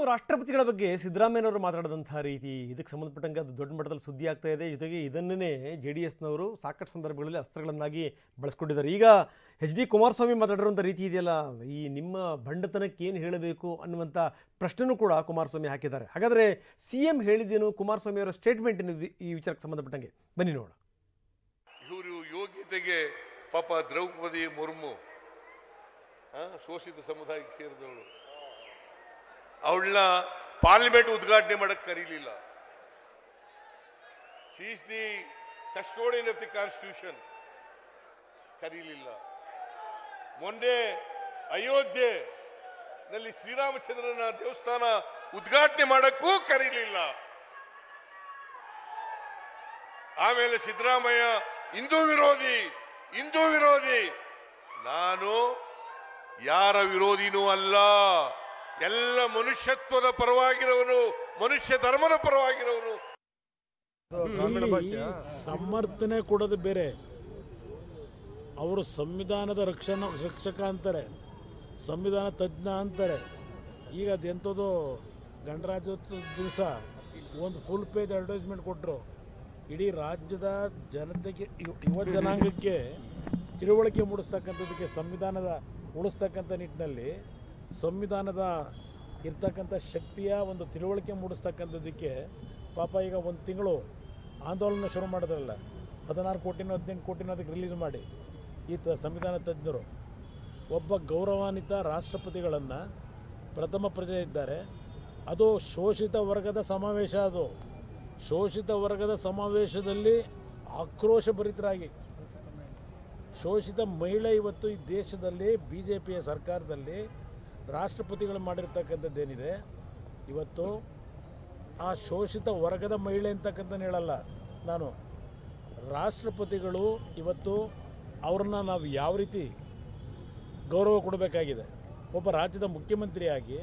ರಾಷ್ಟ್ರಪತಿಗಳ ಬಗ್ಗೆ ಸಿದ್ದರಾಮಯ್ಯನವರು ಮಾತಾಡಿದಂಥ ರೀತಿ ಇದಕ್ಕೆ ಸಂಬಂಧಪಟ್ಟಂಗೆ ಅದು ದೊಡ್ಡ ಮಟ್ಟದಲ್ಲಿ ಸುದ್ದಿ ಆಗ್ತಾ ಇದೆ. ಜೊತೆಗೆ ಇದನ್ನೇ JDSನವರು ಸಾಕಷ್ಟು ಸಂದರ್ಭಗಳಲ್ಲಿ ಅಸ್ತ್ರಗಳನ್ನಾಗಿ ಬಳಸ್ಕೊಂಡಿದ್ದಾರೆ. ಈಗ HD ಕುಮಾರಸ್ವಾಮಿ ಮಾತಾಡಿರುವಂಥ ರೀತಿ ಇದೆಯಲ್ಲ, ಈ ನಿಮ್ಮ ಬಂಡತನಕ್ಕೆ ಏನು ಹೇಳಬೇಕು ಅನ್ನುವಂಥ ಪ್ರಶ್ನೆನೂ ಕೂಡ ಕುಮಾರಸ್ವಾಮಿ ಹಾಕಿದ್ದಾರೆ. ಹಾಗಾದರೆ CM ಹೇಳಿದ್ದೇನು, ಕುಮಾರಸ್ವಾಮಿ ಅವರ ಸ್ಟೇಟ್ಮೆಂಟ್ ಏನಿದೆ ಈ ವಿಚಾರಕ್ಕೆ ಸಂಬಂಧಪಟ್ಟಂಗೆ ಬನ್ನಿ ನೋಡೋಣ. ಇವರು ಯೋಗ್ಯತೆಗೆ ಪಾಪ ದ್ರೌಪದಿ ಮುರ್ಮು ಶೋಷಿತ ಸಮುದಾಯಕ್ಕೆ ಸೇರಿದವಳು, ಅವಳನ್ನ ಪಾರ್ಲಿಮೆಂಟ್ ಉದ್ಘಾಟನೆ ಮಾಡಕ್ಕೆ ಕರೀಲಿಲ್ಲ. She is the custodian of the constitution, ಕರೀಲಿಲ್ಲ. ಮೊನ್ನೆ ಅಯೋಧ್ಯೆನಲ್ಲಿ ಶ್ರೀರಾಮಚಂದ್ರನ ದೇವಸ್ಥಾನ ಉದ್ಘಾಟನೆ ಮಾಡಕ್ಕೂ ಕರೀಲಿಲ್ಲ. ಆಮೇಲೆ ಸಿದ್ದರಾಮಯ್ಯ ಹಿಂದೂ ವಿರೋಧಿ. ನಾನು ಯಾರ ವಿರೋಧಿನೂ ಅಲ್ಲ, ಎಲ್ಲ ಮನುಷ್ಯತ್ವದ ಪರವಾಗಿರೋನು, ಮನುಷ್ಯ ಧರ್ಮದ ಪರವಾಗಿರೋನು. ಸಮರ್ಥನೆ ಕೊಡೋದು ಬೇರೆ, ಅವರು ಸಂವಿಧಾನದ ರಕ್ಷಕ ಅಂತಾರೆ, ಸಂವಿಧಾನ ತಜ್ಞ ಅಂತಾರೆ. ಈಗ ಅದೆಂಥದ್ದು ಗಣರಾಜ್ಯೋತ್ಸವ ದಿವಸ ಒಂದು ಫುಲ್ ಪೇಜ್ ಅಡ್ವರ್ಟೈಸ್ಮೆಂಟ್ ಕೊಟ್ಟರು. ಇಡೀ ರಾಜ್ಯದ ಜನತೆಗೆ, ಯುವ ಜನಾಂಗಕ್ಕೆ ತಿಳುವಳಿಕೆ ಮೂಡಿಸ್ತಕ್ಕಂಥದ್ದಕ್ಕೆ, ಸಂವಿಧಾನದ ಉಳಿಸ್ತಕ್ಕಂಥ ನಿಟ್ಟಿನಲ್ಲಿ ಸಂವಿಧಾನದ ಇರ್ತಕ್ಕಂಥ ಶಕ್ತಿಯ ಒಂದು ತಿಳುವಳಿಕೆ ಮೂಡಿಸ್ತಕ್ಕಂಥದ್ದಕ್ಕೆ ಪಾಪ ಈಗ ಒಂದು ತಿಂಗಳು ಆಂದೋಲನ ಶುರು ಮಾಡಿದ್ರಲ್ಲ, 16 ಕೋಟಿನೋ 18 ಕೋಟಿನೋ ಅದಕ್ಕೆ ರಿಲೀಸ್ ಮಾಡಿ ಈ ಸಂವಿಧಾನ ತಜ್ಞರು. ಒಬ್ಬ ಗೌರವಾನ್ವಿತ ರಾಷ್ಟ್ರಪತಿಗಳನ್ನು ಪ್ರಥಮ ಪ್ರಜೆ ಇದ್ದಾರೆ, ಅದು ಶೋಷಿತ ವರ್ಗದ ಸಮಾವೇಶ. ಅದು ಶೋಷಿತ ವರ್ಗದ ಸಮಾವೇಶದಲ್ಲಿ ಆಕ್ರೋಶಭರಿತರಾಗಿ ಶೋಷಿತ ಮಹಿಳೆ ಇವತ್ತು ಈ ದೇಶದಲ್ಲಿ BJPಯ ಸರ್ಕಾರದಲ್ಲಿ ರಾಷ್ಟ್ರಪತಿಗಳು ಮಾಡಿರ್ತಕ್ಕಂಥದ್ದೇನಿದೆ, ಇವತ್ತು ಆ ಶೋಷಿತ ವರ್ಗದ ಮಹಿಳೆ ಅಂತಕ್ಕಂಥ ಹೇಳಲ್ಲ ನಾನು. ರಾಷ್ಟ್ರಪತಿಗಳು ಇವತ್ತು ಅವ್ರನ್ನ ನಾವು ಯಾವ ರೀತಿ ಗೌರವ ಕೊಡಬೇಕಾಗಿದೆ, ಒಬ್ಬ ರಾಜ್ಯದ ಮುಖ್ಯಮಂತ್ರಿಯಾಗಿ